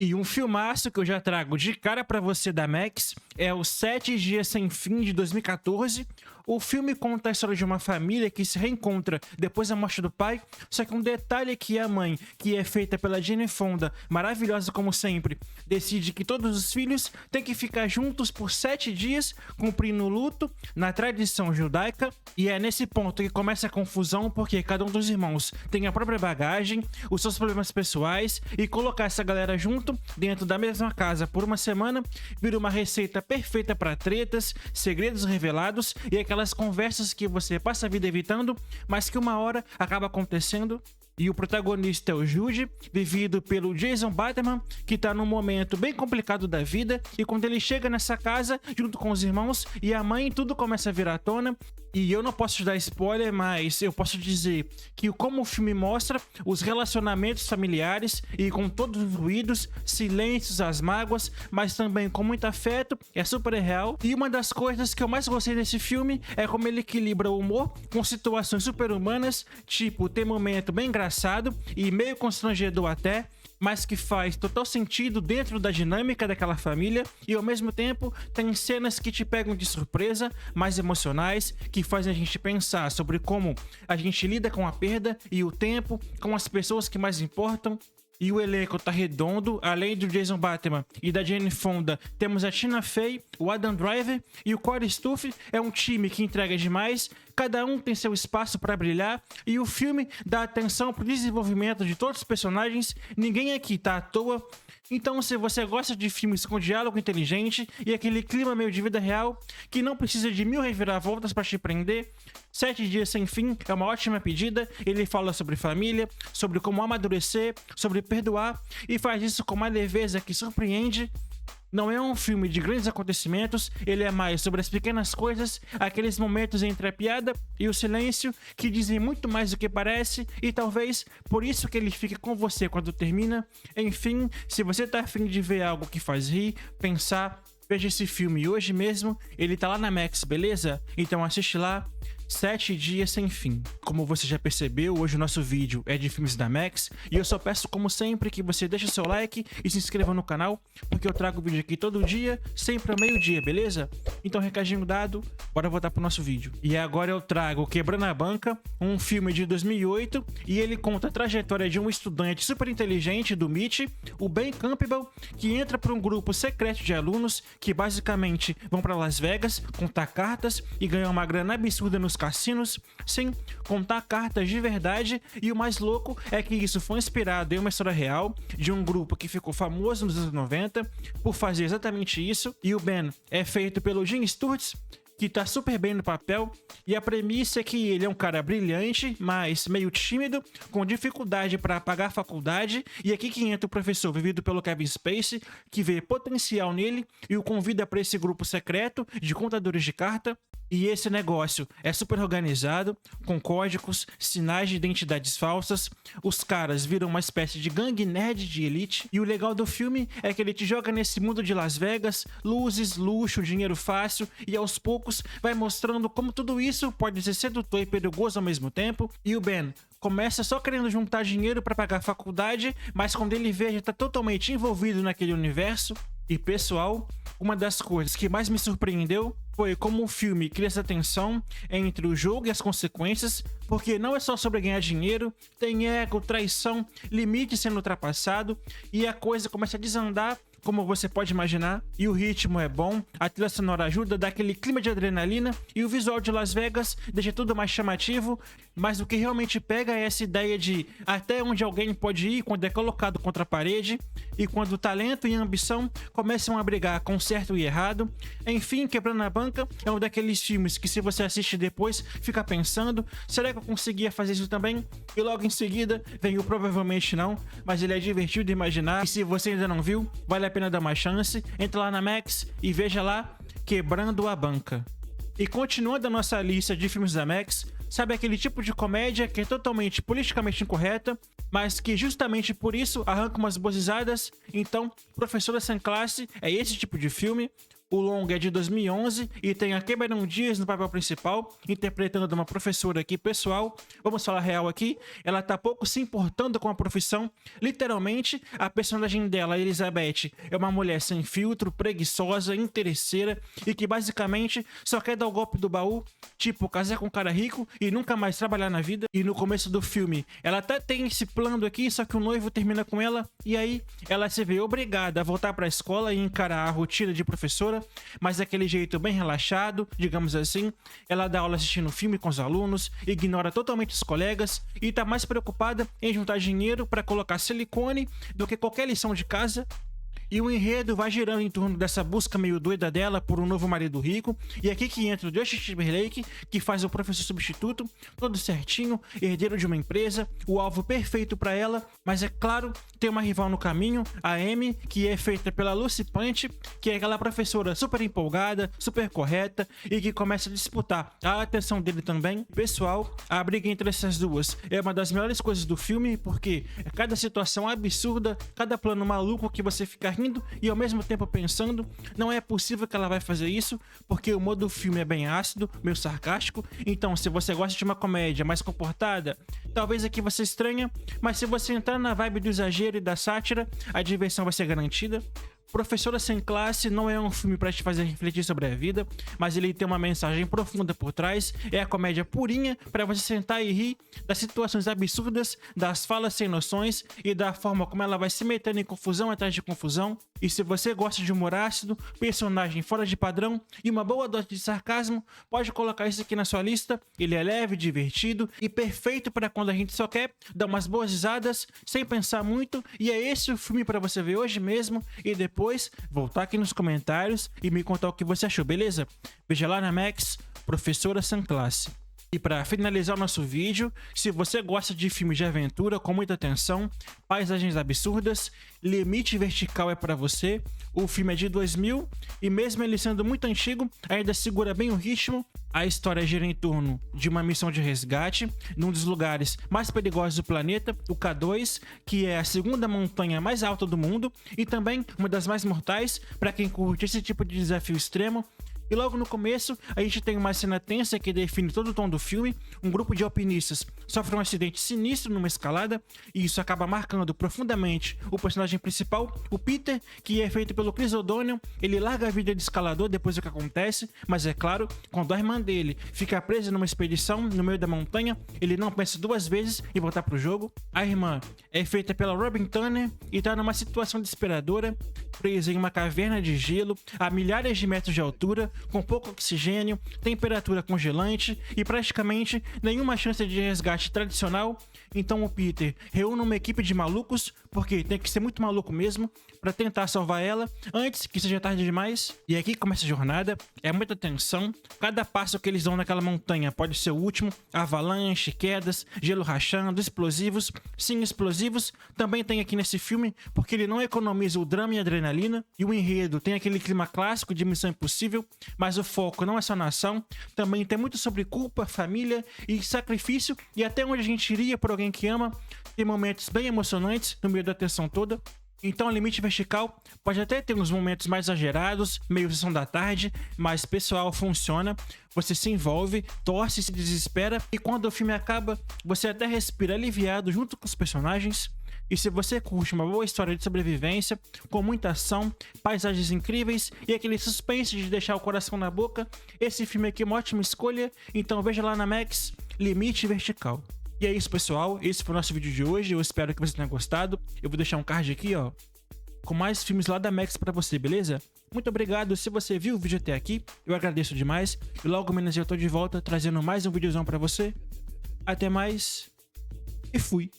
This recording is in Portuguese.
E um filmaço que eu já trago de cara pra você da Max é o 7 Dias Sem Fim de 2014. O filme conta a história de uma família que se reencontra depois da morte do pai, só que um detalhe é que a mãe, que é feita pela Jane Fonda, maravilhosa como sempre, decide que todos os filhos têm que ficar juntos por 7 dias, cumprindo o luto na tradição judaica, e é nesse ponto que começa a confusão, porque cada um dos irmãos tem a própria bagagem, os seus problemas pessoais, e colocar essa galera junto dentro da mesma casa por uma semana vira uma receita perfeita para tretas, segredos revelados e aquelas conversas que você passa a vida evitando, mas que uma hora acaba acontecendo. E o protagonista é o Jude, vivido pelo Jason Bateman, que tá num momento bem complicado da vida, e quando ele chega nessa casa, junto com os irmãos e a mãe, tudo começa a virar à tona. E eu não posso te dar spoiler, mas eu posso dizer que como o filme mostra os relacionamentos familiares e com todos os ruídos, silêncios, as mágoas, mas também com muito afeto, é super real. E uma das coisas que eu mais gostei desse filme é como ele equilibra o humor com situações super humanas, tipo, tem momento bem engraçado e meio constrangedor até, mas que faz total sentido dentro da dinâmica daquela família, e ao mesmo tempo tem cenas que te pegam de surpresa, mais emocionais, que fazem a gente pensar sobre como a gente lida com a perda e o tempo, com as pessoas que mais importam. E o elenco tá redondo, além do Jason Bateman e da Jane Fonda, temos a Tina Fey, o Adam Driver e o Corey Stoll. É um time que entrega demais, cada um tem seu espaço para brilhar, e o filme dá atenção pro desenvolvimento de todos os personagens, ninguém aqui tá à toa. Então, se você gosta de filmes com diálogo inteligente e aquele clima meio de vida real, que não precisa de 1000 reviravoltas para te prender, 7 Dias Sem Fim é uma ótima pedida. Ele fala sobre família, sobre como amadurecer, sobre perdoar, e faz isso com uma leveza que surpreende. Não é um filme de grandes acontecimentos, ele é mais sobre as pequenas coisas, aqueles momentos entre a piada e o silêncio que dizem muito mais do que parece, e talvez por isso que ele fique com você quando termina. Enfim, se você tá afim de ver algo que faz rir, pensar, veja esse filme hoje mesmo, ele tá lá na Max, beleza? Então assiste lá. 7 Dias Sem Fim. Como você já percebeu, hoje o nosso vídeo é de filmes da Max, e eu só peço, como sempre, que você deixe seu like e se inscreva no canal, porque eu trago vídeo aqui todo dia, sempre ao meio-dia, beleza? Então, recadinho dado, bora voltar pro nosso vídeo. E agora eu trago Quebrando a Banca, um filme de 2008, e ele conta a trajetória de um estudante super inteligente do MIT, o Ben Campbell, que entra para um grupo secreto de alunos que basicamente vão para Las Vegas contar cartas e ganhar uma grana absurda nos cassinos. Sim, contar cartas de verdade, e o mais louco é que isso foi inspirado em uma história real de um grupo que ficou famoso nos anos 90 por fazer exatamente isso, e o Ben é feito pelo Jim Sturz, que tá super bem no papel, e a premissa é que ele é um cara brilhante, mas meio tímido, com dificuldade para pagar a faculdade, e aqui que entra o professor vivido pelo Kevin Spacey, que vê potencial nele e o convida para esse grupo secreto de contadores de carta. E esse negócio é super organizado, com códigos, sinais de identidades falsas. Os caras viram uma espécie de gangue nerd de elite. E o legal do filme é que ele te joga nesse mundo de Las Vegas, luzes, luxo, dinheiro fácil, e aos poucos vai mostrando como tudo isso pode ser sedutor e perigoso ao mesmo tempo. E o Ben começa só querendo juntar dinheiro para pagar a faculdade, mas quando ele vê, já tá totalmente envolvido naquele universo. E pessoal, uma das coisas que mais me surpreendeu foi como o filme cria essa tensão entre o jogo e as consequências, porque não é só sobre ganhar dinheiro, tem ego, traição, limite sendo ultrapassado, e a coisa começa a desandar, como você pode imaginar. E o ritmo é bom, a trilha sonora ajuda, dá aquele clima de adrenalina, e o visual de Las Vegas deixa tudo mais chamativo, mas o que realmente pega é essa ideia de até onde alguém pode ir quando é colocado contra a parede, e quando o talento e a ambição começam a brigar com certo e errado. Enfim, Quebrando a Banca é um daqueles filmes que, se você assiste depois, fica pensando, será que eu conseguia fazer isso também? E logo em seguida vem o provavelmente não, mas ele é divertido de imaginar, e se você ainda não viu, vale a pena dar uma chance. Entra lá na Max e veja lá Quebrando a Banca. E continuando a nossa lista de filmes da Max, sabe aquele tipo de comédia que é totalmente politicamente incorreta, mas que justamente por isso arranca umas boas risadas? Então, Professora Sem Classe é esse tipo de filme. O longa é de 2011 e tem a Cameron Diaz no papel principal, interpretando uma professora que, pessoal, vamos falar real aqui, ela tá pouco se importando com a profissão. Literalmente, a personagem dela, Elizabeth, é uma mulher sem filtro, preguiçosa, interesseira e que basicamente só quer dar o golpe do baú, tipo, casar com um cara rico e nunca mais trabalhar na vida. E no começo do filme, ela até tem esse plano aqui, só que o noivo termina com ela e aí ela se vê obrigada a voltar pra escola e encarar a rotina de professora, mas daquele jeito bem relaxado, digamos assim. Ela dá aula assistindo filme com os alunos, ignora totalmente os colegas e tá mais preocupada em juntar dinheiro para colocar silicone do que qualquer lição de casa. E o enredo vai girando em torno dessa busca meio doida dela por um novo marido rico. E aqui que entra o Justin Timberlake, que faz o professor substituto, todo certinho, herdeiro de uma empresa, o alvo perfeito pra ela. Mas é claro, tem uma rival no caminho, a Amy, que é feita pela Lucy Punch, que é aquela professora super empolgada, super correta e que começa a disputar a atenção dele também. Pessoal, a briga entre essas duas é uma das melhores coisas do filme, porque é cada situação absurda, cada plano maluco que você fica rindo e ao mesmo tempo pensando, não é possível que ela vai fazer isso, porque o humor do filme é bem ácido, meio sarcástico. Então, se você gosta de uma comédia mais comportada, talvez aqui você estranha, mas se você entrar na vibe do exagero e da sátira, a diversão vai ser garantida. Professora Sem Classe não é um filme pra te fazer refletir sobre a vida, mas ele tem uma mensagem profunda por trás. É a comédia purinha pra você sentar e rir das situações absurdas, das falas sem noções e da forma como ela vai se metendo em confusão atrás de confusão. E se você gosta de humor ácido, personagem fora de padrão e uma boa dose de sarcasmo, pode colocar isso aqui na sua lista. Ele é leve, divertido e perfeito para quando a gente só quer dar umas boas risadas sem pensar muito. E é esse o filme pra você ver hoje mesmo e depois voltar aqui nos comentários e me contar o que você achou, beleza? Veja lá na Max, Professora Sem Classe. E para finalizar o nosso vídeo, se você gosta de filmes de aventura com muita tensão, paisagens absurdas, Limite Vertical é para você. O filme é de 2000 e mesmo ele sendo muito antigo, ainda segura bem o ritmo. A história gira em torno de uma missão de resgate num dos lugares mais perigosos do planeta, o K2, que é a segunda montanha mais alta do mundo e também uma das mais mortais para quem curte esse tipo de desafio extremo. E logo no começo, a gente tem uma cena tensa que define todo o tom do filme. Um grupo de alpinistas sofre um acidente sinistro numa escalada e isso acaba marcando profundamente o personagem principal, o Peter, que é feito pelo Chris O'Donnell. Ele larga a vida de escalador depois do que acontece, mas é claro, quando a irmã dele fica presa numa expedição no meio da montanha, ele não pensa duas vezes em voltar pro jogo. A irmã é feita pela Robin Turner e tá numa situação desesperadora, presa em uma caverna de gelo a milhares de metros de altura, com pouco oxigênio, temperatura congelante e praticamente nenhuma chance de resgate tradicional. Então o Peter reúne uma equipe de malucos, porque tem que ser muito maluco mesmo, para tentar salvar ela antes que seja tarde demais. E aqui começa a jornada, é muita tensão, cada passo que eles dão naquela montanha pode ser o último, avalanche, quedas, gelo rachando, explosivos. Sim, explosivos também tem aqui nesse filme, porque ele não economiza o drama e a adrenalina, e o enredo tem aquele clima clássico de Missão Impossível, mas o foco não é só na ação, também tem muito sobre culpa, família e sacrifício e até onde a gente iria por alguém que ama. Tem momentos bem emocionantes no meio da tensão toda. Então, Limite Vertical pode até ter uns momentos mais exagerados, meio sessão da tarde, mas pessoal, funciona. Você se envolve, torce, se desespera e quando o filme acaba, você até respira aliviado junto com os personagens. E se você curte uma boa história de sobrevivência, com muita ação, paisagens incríveis e aquele suspense de deixar o coração na boca, esse filme aqui é uma ótima escolha, então veja lá na Max, Limite Vertical. E é isso, pessoal, esse foi o nosso vídeo de hoje, eu espero que você tenha gostado. Eu vou deixar um card aqui, ó, com mais filmes lá da Max pra você, beleza? Muito obrigado se você viu o vídeo até aqui, eu agradeço demais. E logo menos eu tô de volta trazendo mais um videozão pra você. Até mais e fui!